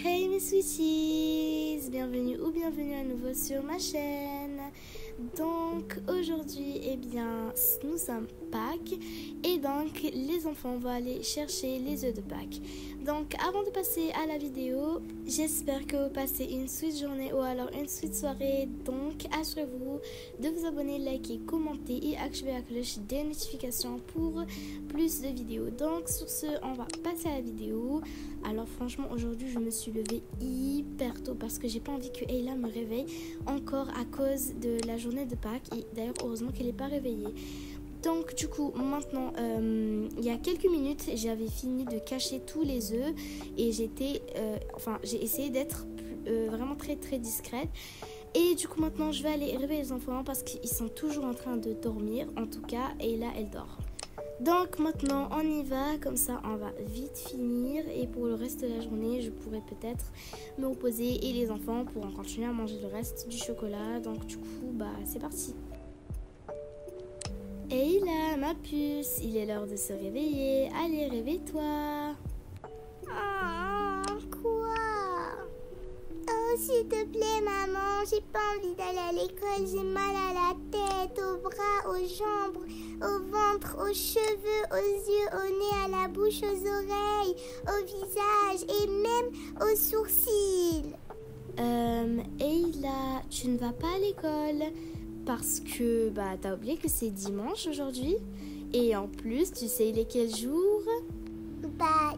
Hey mes sweeties, bienvenue à nouveau sur ma chaîne. Donc aujourd'hui, nous sommes Pâques et donc les enfants vont aller chercher les œufs de Pâques. Donc avant de passer à la vidéo, j'espère que vous passez une sweet journée ou alors une sweet soirée. Donc assurez-vous de vous abonner, liker, commenter et activer la cloche des notifications pour plus de vidéos. Donc sur ce, on va passer à la vidéo. Alors franchement aujourd'hui je me suis levée hyper tôt parce que j'ai pas envie que Ayla me réveille encore à cause de la journée de Pâques. Et d'ailleurs heureusement qu'elle n'est pas réveillée. Donc du coup maintenant il y a quelques minutes j'avais fini de cacher tous les œufs et j'ai essayé d'être vraiment très très discrète. Et du coup maintenant je vais aller réveiller les enfants parce qu'ils sont toujours en train de dormir. En tout cas Ayla elle dort. Donc maintenant on y va, comme ça on va vite finir et pour le reste de la journée je pourrais peut-être me reposer et les enfants pourront continuer à manger le reste du chocolat. Donc du coup c'est parti. Et là ma puce, il est l'heure de se réveiller, allez réveille-toi. Quoi? Oh s'il te plaît maman, j'ai pas envie d'aller à l'école, j'ai mal à la tête, aux bras, aux jambes, au ventre, aux cheveux, aux yeux, au nez, à la bouche, aux oreilles, au visage et même aux sourcils. Ayla, tu ne vas pas à l'école parce que t'as oublié que c'est dimanche aujourd'hui. Et en plus, tu sais il est quel jour?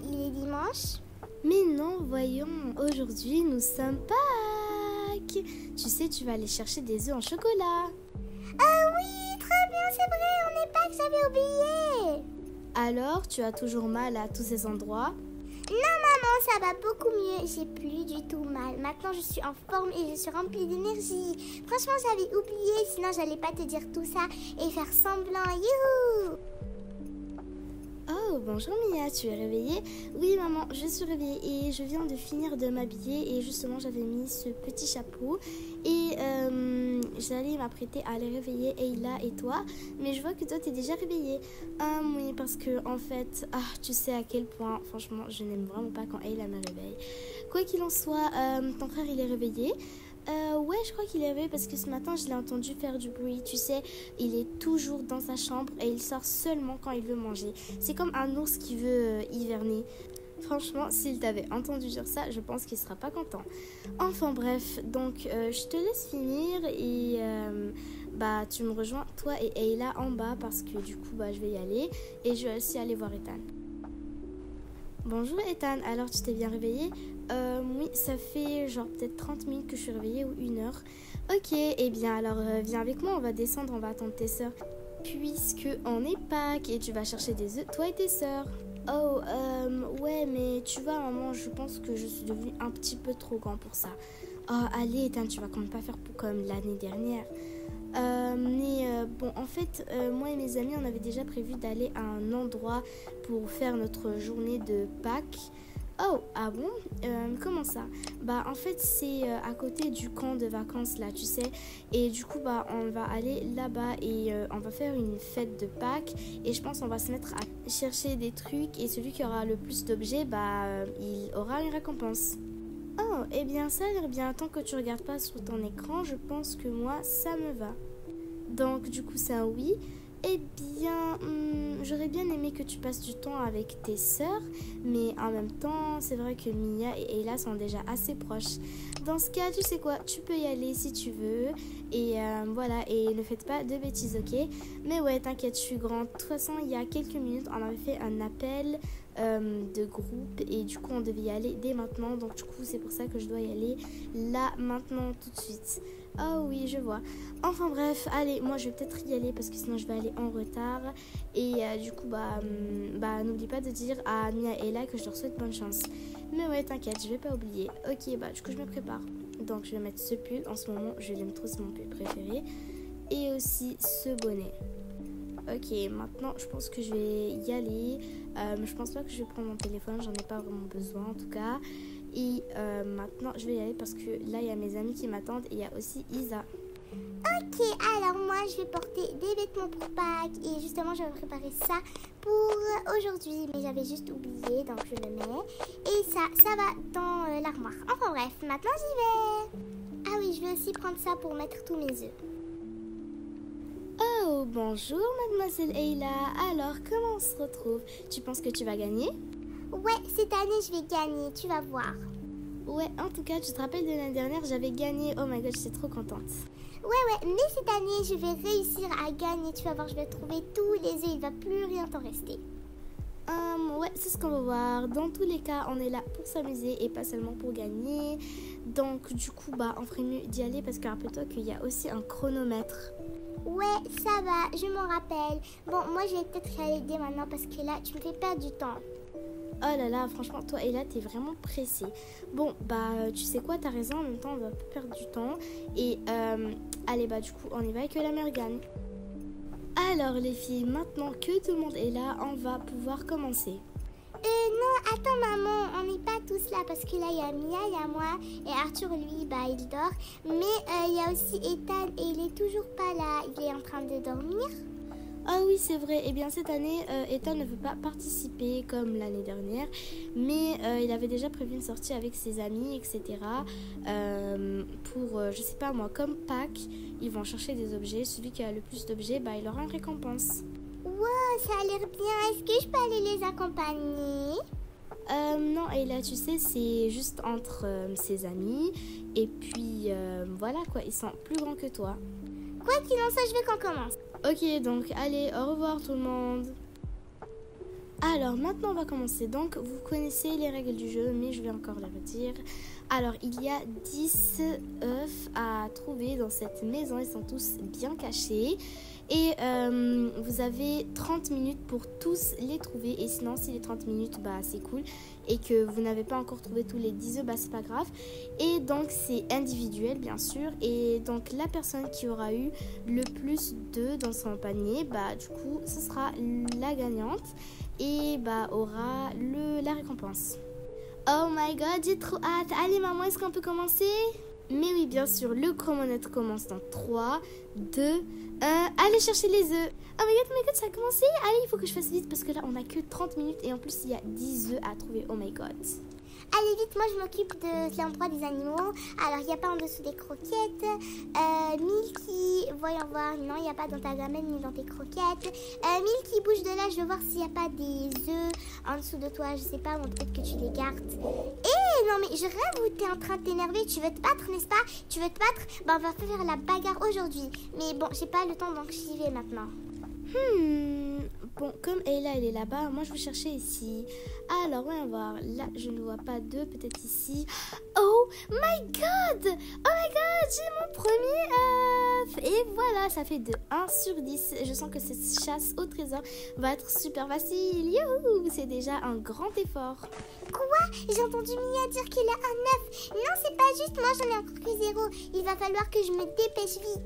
Il est dimanche. Mais non, voyons, aujourd'hui nous sommes Pâques. Tu sais, tu vas aller chercher des œufs en chocolat. Ah oui, très bien, c'est vrai, on n'est pas que j'avais oublié. Alors, tu as toujours mal à tous ces endroits? Non maman, ça va beaucoup mieux, j'ai plus du tout mal. Maintenant je suis en forme et je suis remplie d'énergie. Franchement j'avais oublié, sinon j'allais pas te dire tout ça et faire semblant. Youhou! Oh, bonjour Mia, tu es réveillée? Oui maman, je suis réveillée et je viens de finir de m'habiller et justement j'avais mis ce petit chapeau et j'allais m'apprêter à aller réveiller Ayla et toi, mais je vois que toi t'es déjà réveillée. Oui, parce que en fait, tu sais à quel point, franchement, je n'aime vraiment pas quand Ayla me réveille. Quoi qu'il en soit, ton frère il est réveillé? Ouais, je crois qu'il est réveillé parce que ce matin je l'ai entendu faire du bruit. Tu sais, il est toujours dans sa chambre et il sort seulement quand il veut manger. C'est comme un ours qui veut hiverner. Franchement, s'il t'avait entendu dire ça, je pense qu'il sera pas content. Enfin bref, donc je te laisse finir et tu me rejoins toi et Ayla en bas parce que du coup je vais y aller et je vais aussi aller voir Ethan. Bonjour Ethan, alors tu t'es bien réveillé? Oui, ça fait genre peut-être 30 minutes que je suis réveillée ou 1 heure. Ok, alors viens avec moi, on va descendre, on va attendre tes sœurs. Puisque on est Pâques et tu vas chercher des œufs, toi et tes sœurs. Oh, ouais, mais tu vois maman, je pense que je suis devenue un petit peu trop grand pour ça. Oh, allez Ethan, tu vas quand même pas faire comme l'année dernière. En fait, moi et mes amis, on avait déjà prévu d'aller à un endroit pour faire notre journée de Pâques. Oh, ah bon? Comment ça? En fait, c'est à côté du camp de vacances, là, tu sais. Et du coup, on va aller là-bas et on va faire une fête de Pâques. Et je pense qu'on va se mettre à chercher des trucs. Et celui qui aura le plus d'objets, il aura une récompense. Oh, ça a l'air bien. Tant que tu regardes pas sur ton écran, je pense que moi, ça me va. Donc, du coup, c'est un oui. J'aurais bien aimé que tu passes du temps avec tes sœurs, mais en même temps, c'est vrai que Mia et Ayla sont déjà assez proches. Dans ce cas, tu sais quoi, tu peux y aller si tu veux, et voilà, et ne faites pas de bêtises, ok? Mais ouais, t'inquiète, je suis grande. De toute façon, il y a quelques minutes, on avait fait un appel de groupe, et du coup, on devait y aller dès maintenant, donc du coup, c'est pour ça que je dois y aller là, maintenant, tout de suite. Oh oui, je vois. Enfin bref, allez, moi je vais peut-être y aller parce que sinon je vais aller en retard. Et du coup, n'oublie pas de dire à Mia et Ella que je leur souhaite bonne chance. Mais ouais, t'inquiète, je vais pas oublier. Ok, du coup je me prépare. Donc je vais mettre ce pull. En ce moment, je l'aime trop, c'est mon pull préféré. Et aussi ce bonnet. Ok, maintenant je pense que je vais y aller. Je pense pas que je vais prendre mon téléphone, j'en ai pas vraiment besoin en tout cas. Et maintenant je vais y aller parce que là il y a mes amis qui m'attendent et il y a aussi Isa. Ok, alors moi je vais porter des vêtements pour Pâques et justement j'avais préparé ça pour aujourd'hui, mais j'avais juste oublié, donc je le mets. Et ça va dans l'armoire. Enfin bref, maintenant j'y vais. Ah oui, je vais aussi prendre ça pour mettre tous mes œufs. Oh, bonjour mademoiselle Ayla. Alors, comment on se retrouve? Tu penses que tu vas gagner? Ouais, cette année je vais gagner, tu vas voir. Ouais, en tout cas, tu te rappelles de l'année dernière, j'avais gagné. Oh my god, j'étais trop contente. Ouais, mais cette année je vais réussir à gagner, tu vas voir, je vais trouver tous les œufs, il va plus rien t'en rester. Ouais, c'est ce qu'on va voir. Dans tous les cas, on est là pour s'amuser et pas seulement pour gagner. Donc, du coup, on ferait mieux d'y aller parce que rappelle-toi qu'il y a aussi un chronomètre. Ouais, ça va, je m'en rappelle. Bon, moi je vais peut-être y aller dès maintenant parce que là, tu me fais perdre du temps. Oh là là, franchement, toi et là, t'es vraiment pressée. Bon, tu sais quoi, t'as raison, en même temps, on va pas perdre du temps. Et, allez, du coup, on y va et que la mère gagne. Alors, les filles, maintenant que tout le monde est là, on va pouvoir commencer. Non, attends maman, on n'est pas tous là parce que là, il y a Mia, il y a moi et Arthur, lui, il dort. Mais il y a aussi Ethan et il est toujours pas là, il est en train de dormir. Ah oui, c'est vrai. Eh bien, cette année, Ethan ne veut pas participer comme l'année dernière, mais il avait déjà prévu une sortie avec ses amis, etc. Pour, je sais pas moi, comme Pâques, ils vont chercher des objets. Celui qui a le plus d'objets, il aura une récompense. Wow, ça a l'air bien. Est-ce que je peux aller les accompagner? Non, et là, tu sais, c'est juste entre ses amis. Et puis, voilà quoi, ils sont plus grands que toi. Quoi qu'il en soit, je veux qu'on commence. Ok, donc allez, au revoir tout le monde. Alors maintenant on va commencer. Donc vous connaissez les règles du jeu, mais je vais encore les redire. Alors il y a 10 œufs à trouver dans cette maison, ils sont tous bien cachés. Et vous avez 30 minutes pour tous les trouver. Et sinon si les 30 minutes c'est cool et que vous n'avez pas encore trouvé tous les 10 œufs, c'est pas grave. Et donc c'est individuel bien sûr. Et donc la personne qui aura eu le plus d'œufs dans son panier, du coup ce sera la gagnante et aura la récompense. Oh my god, j'ai trop hâte. Allez maman, est-ce qu'on peut commencer? Mais oui, bien sûr, le chronomètre commence dans 3, 2, 1. Allez chercher les œufs. Oh my god, ça a commencé. Allez, il faut que je fasse vite parce que là, on a que 30 minutes et en plus, il y a 10 œufs à trouver. Oh my god. Allez vite, moi je m'occupe de l'endroit des animaux. Alors il n'y a pas en dessous des croquettes. Milky, voyons voir. Non, il n'y a pas dans ta gamelle ni dans tes croquettes. Milky, bouge de là, je veux voir s'il n'y a pas des œufs en dessous de toi. Je sais pas, peut-être que tu les gardes. Non mais je rêve où t'es en train de t'énerver. Tu veux te battre, n'est-ce pas? Tu veux te battre? On va faire la bagarre aujourd'hui. Mais bon, j'ai pas le temps donc j'y vais maintenant. Bon, comme Ayla elle est là-bas, moi je vais chercher ici. Alors, on va voir. Là, je ne vois pas d'œufs, peut-être ici. Oh my god! Oh my god, j'ai mon premier œuf! Et voilà, ça fait de 1 sur 10. Je sens que cette chasse au trésor va être super facile. Youhou! C'est déjà un grand effort. Quoi? J'ai entendu Mia dire qu'il a un œuf. Non, c'est pas juste. Moi, j'en ai encore que 0. Il va falloir que je me dépêche vite.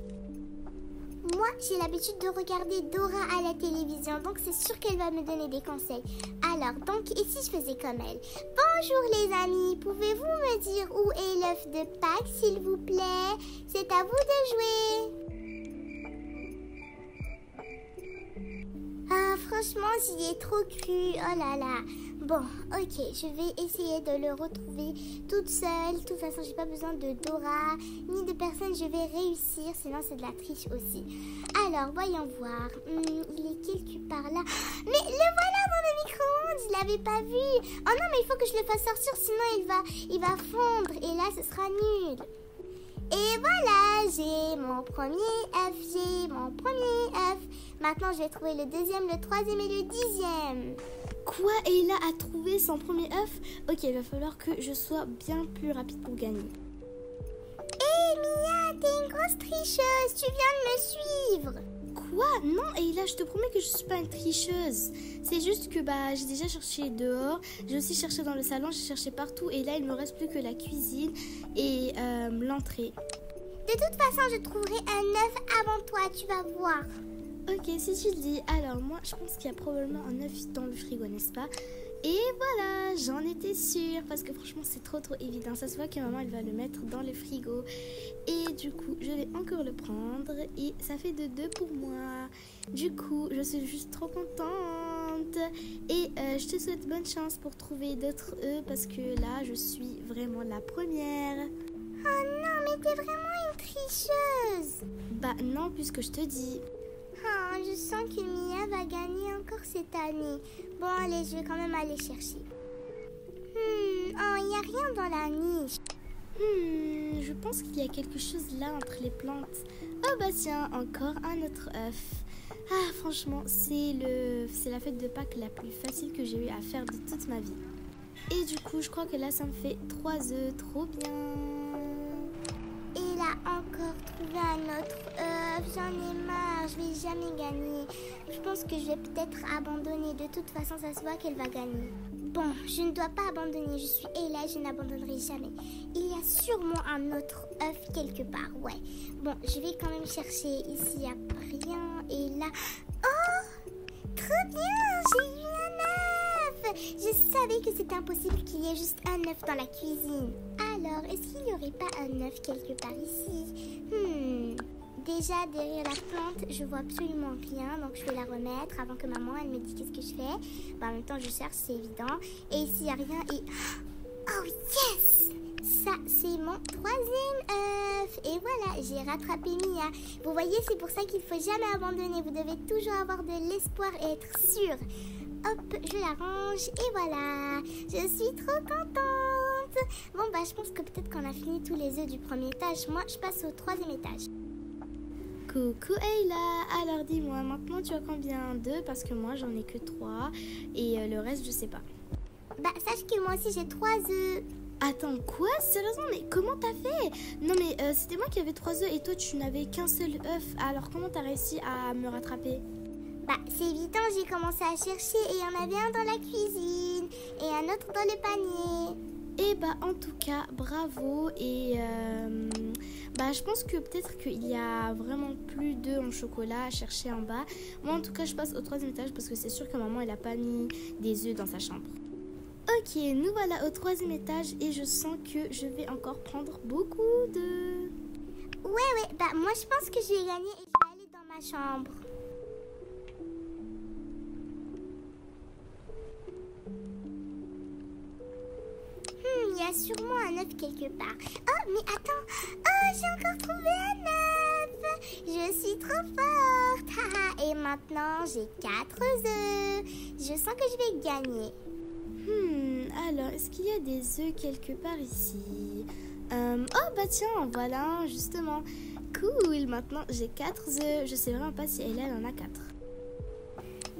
Moi, j'ai l'habitude de regarder Dora à la télévision, donc c'est sûr qu'elle va me donner des conseils. Alors, donc, et si je faisais comme elle? Bonjour les amis, pouvez-vous me dire où est l'œuf de Pâques, s'il vous plaît? C'est à vous de jouer. Ah, franchement, j'y ai trop cru, oh là là. Bon, ok, je vais essayer de le retrouver toute seule. De toute façon, j'ai pas besoin de Dora ni de personne. Je vais réussir, sinon c'est de la triche aussi. Alors, voyons voir. Il est quelque part là. Mais le voilà dans le micro-ondes, je l'avais pas vu. Oh non, mais il faut que je le fasse sortir, sinon il va fondre. Et là, ce sera nul. Et voilà, j'ai mon premier œuf. Maintenant, je vais trouver le deuxième, le troisième et le 10e. Quoi? Ayla a trouvé son premier œuf? Ok, il va falloir que je sois bien plus rapide pour gagner. Mia, t'es une grosse tricheuse, tu viens de me suivre. Quoi? Non, Ayla, je te promets que je suis pas une tricheuse. C'est juste que j'ai déjà cherché dehors, j'ai aussi cherché dans le salon, j'ai cherché partout et là il me reste plus que la cuisine et l'entrée. De toute façon, je trouverai un œuf avant toi, tu vas voir. Ok, si tu le dis. Alors moi, je pense qu'il y a probablement un œuf dans le frigo, n'est-ce pas? Et voilà, j'en étais sûre parce que franchement c'est trop évident. Ça se voit que maman elle va le mettre dans le frigo. Et du coup je vais encore le prendre et ça fait de 2 pour moi. Du coup je suis juste trop contente. Et je te souhaite bonne chance pour trouver d'autres œufs parce que là je suis vraiment la première. Oh non, mais t'es vraiment une tricheuse. Bah non, puisque je te dis. Oh, je sens que Mia va gagner encore cette année. Bon, allez, je vais quand même aller chercher. Oh, il n'y a rien dans la niche. Je pense qu'il y a quelque chose là entre les plantes. Oh bah tiens, encore un autre œuf. Ah, franchement, c'est la fête de Pâques la plus facile que j'ai eu à faire de toute ma vie. Et du coup, je crois que là, ça me fait 3 œufs. Trop bien. Il a encore trouvé un autre œuf. J'en ai marre, je vais jamais gagner. Je pense que je vais peut-être abandonner. De toute façon, ça se voit qu'elle va gagner. Bon, je ne dois pas abandonner. Je suis Ella, je n'abandonnerai jamais. Il y a sûrement un autre œuf quelque part. Ouais. Bon, je vais quand même chercher. Ici, il n'y a rien. Et là... Oh! Trop bien! J'ai eu un œuf! Je savais que c'était impossible qu'il y ait juste un œuf dans la cuisine. Alors, est-ce qu'il n'y aurait pas un œuf quelque part ici? Déjà, derrière la plante, je vois absolument rien. Donc, je vais la remettre avant que maman, elle me dise qu'est-ce que je fais. Bah, en même temps, je cherche, c'est évident. Et ici, il n'y a rien. Et... Oh, yes! Ça, c'est mon 3e œuf. Et voilà, j'ai rattrapé Mia. Vous voyez, c'est pour ça qu'il ne faut jamais abandonner. Vous devez toujours avoir de l'espoir et être sûr. Hop, je la range et voilà. Je suis trop contente. Bon, bah, je pense que peut-être qu'on a fini tous les œufs du premier étage. Moi, je passe au 3e étage. Coucou Ayla, alors dis-moi, maintenant tu as combien d'œufs? Parce que moi j'en ai que 3 et le reste je sais pas. Bah sache que moi aussi j'ai 3 œufs. Attends, quoi? Sérieusement, mais comment t'as fait? Non mais c'était moi qui avais 3 œufs et toi tu n'avais qu'un seul œuf. Alors comment t'as réussi à me rattraper? Bah c'est évident, j'ai commencé à chercher et il y en avait un dans la cuisine et un autre dans le panier. Et bah en tout cas, bravo et bah je pense que peut-être qu'il y a vraiment plus d'œufs en chocolat à chercher en bas. Moi en tout cas je passe au 3e étage parce que c'est sûr que maman elle a pas mis des œufs dans sa chambre. Ok, nous voilà au 3e étage et je sens que je vais encore prendre beaucoup d'œufs. Ouais, bah moi je pense que je vais gagner et je vais aller dans ma chambre. Il y a sûrement un œuf quelque part. Oh, mais attends. Oh, j'ai encore trouvé un œuf. Je suis trop forte. Et maintenant, j'ai 4 œufs. Je sens que je vais gagner. Alors, est-ce qu'il y a des œufs quelque part ici? Oh, bah tiens, voilà, justement. Cool, maintenant j'ai 4 œufs. Je sais vraiment pas si elle en a 4.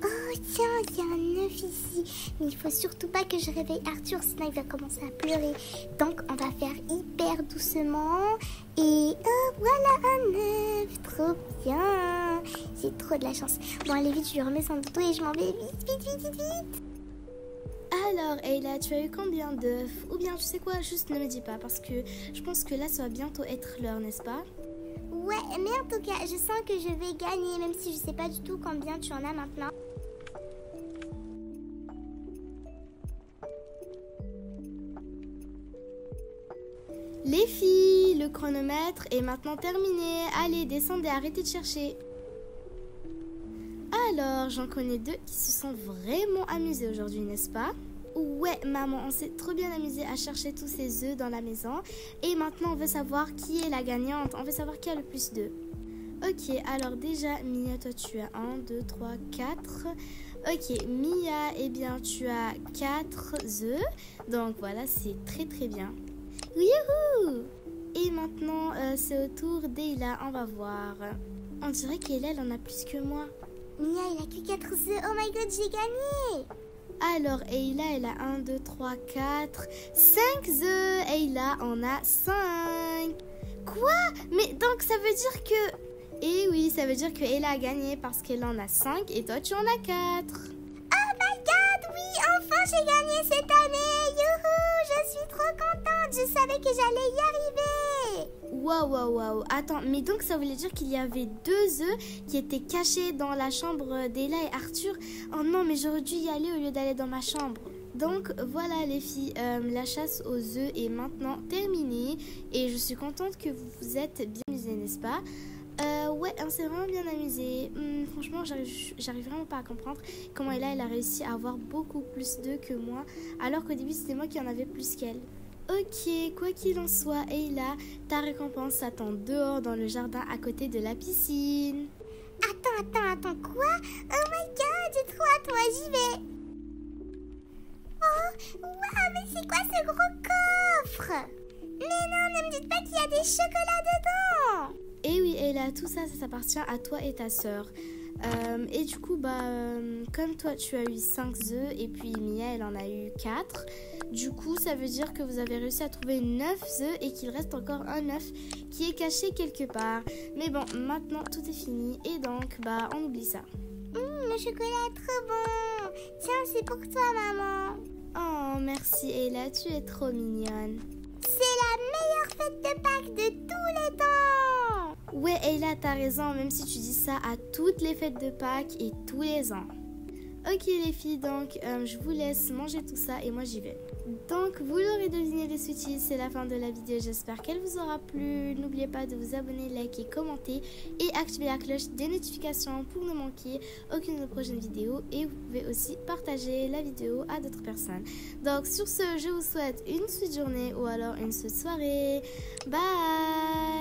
Oh tiens, il y a un œuf ici. Mais il faut surtout pas que je réveille Arthur, sinon il va commencer à pleurer. Donc on va faire hyper doucement. Et oh, voilà un œuf. Trop bien. J'ai trop de la chance. Bon, allez vite, je lui remets son dodo et je m'en vais vite. Alors, Ayla, tu as eu combien d'œufs? Ou bien, tu sais quoi, juste ne me dis pas, parce que je pense que là, ça va bientôt être l'heure, n'est-ce pas? Ouais, mais en tout cas, je sens que je vais gagner, même si je sais pas du tout combien tu en as maintenant. Les filles, le chronomètre est maintenant terminé. Allez, descendez, arrêtez de chercher. Alors, j'en connais 2 qui se sont vraiment amusés aujourd'hui, n'est-ce pas? Ouais, maman, on s'est trop bien amusé à chercher tous ces œufs dans la maison. Et maintenant, on veut savoir qui est la gagnante. On veut savoir qui a le plus d'œufs. Ok, alors déjà, Mia, toi, tu as 1, 2, 3, 4. Ok, Mia, eh bien, tu as 4 œufs. Donc, voilà, c'est très, très bien. Youhou! Et maintenant, c'est au tour d'Ayla. On va voir. On dirait qu'Ayla, elle en a plus que moi. Mia, il a que 4 œufs. Oh my god, j'ai gagné! Alors, Ayla, elle a 1, 2, 3, 4, 5 œufs. Ayla en a 5. Quoi? Mais donc, ça veut dire que... Eh oui, ça veut dire que Ayla a gagné parce qu'elle en a 5 et toi, tu en as 4. Oh my god, oui, enfin j'ai gagné cette année. Youhou, je suis trop contente. Je savais que j'allais y arriver. Waouh. Attends, mais donc ça voulait dire qu'il y avait 2 œufs qui étaient cachés dans la chambre d'Ayla et Arthur. Oh non, mais j'aurais dû y aller au lieu d'aller dans ma chambre. Donc voilà les filles, la chasse aux œufs est maintenant terminée et je suis contente que vous vous êtes bien amusées, n'est-ce pas? Ouais, on s'est vraiment bien amusé. Franchement, j'arrive vraiment pas à comprendre comment elle a réussi à avoir beaucoup plus d'œufs que moi, alors qu'au début c'était moi qui en avais plus qu'elle. Ok, quoi qu'il en soit, Ayla, ta récompense t'attend dehors dans le jardin à côté de la piscine. Attends, quoi? Oh my god, j'ai trop hâte, moi j'y vais. Oh, waouh, mais c'est quoi ce gros coffre? Mais non, ne me dites pas qu'il y a des chocolats dedans. Et oui, Ayla, tout ça, ça s'appartient à toi et ta sœur. Et du coup, comme toi, tu as eu 5 œufs et puis Mia, elle en a eu 4. Du coup, ça veut dire que vous avez réussi à trouver 9 œufs et qu'il reste encore un œuf qui est caché quelque part. Mais bon, maintenant, tout est fini et donc, on oublie ça. Le chocolat est trop bon. Tiens, c'est pour toi, maman. Oh, merci Ayla, tu es trop mignonne. C'est la meilleure fête de Pâques de tous les temps. Ouais, Ayla, t'as raison, même si tu dis ça à toutes les fêtes de Pâques et tous les ans. Ok les filles, donc je vous laisse manger tout ça et moi j'y vais. Donc vous l'aurez deviné les sweeties, c'est la fin de la vidéo, j'espère qu'elle vous aura plu. N'oubliez pas de vous abonner, liker, commenter et activer la cloche des notifications pour ne manquer aucune de nos prochaines vidéos. Et vous pouvez aussi partager la vidéo à d'autres personnes. Donc sur ce, je vous souhaite une sweet journée ou alors une sweet soirée. Bye.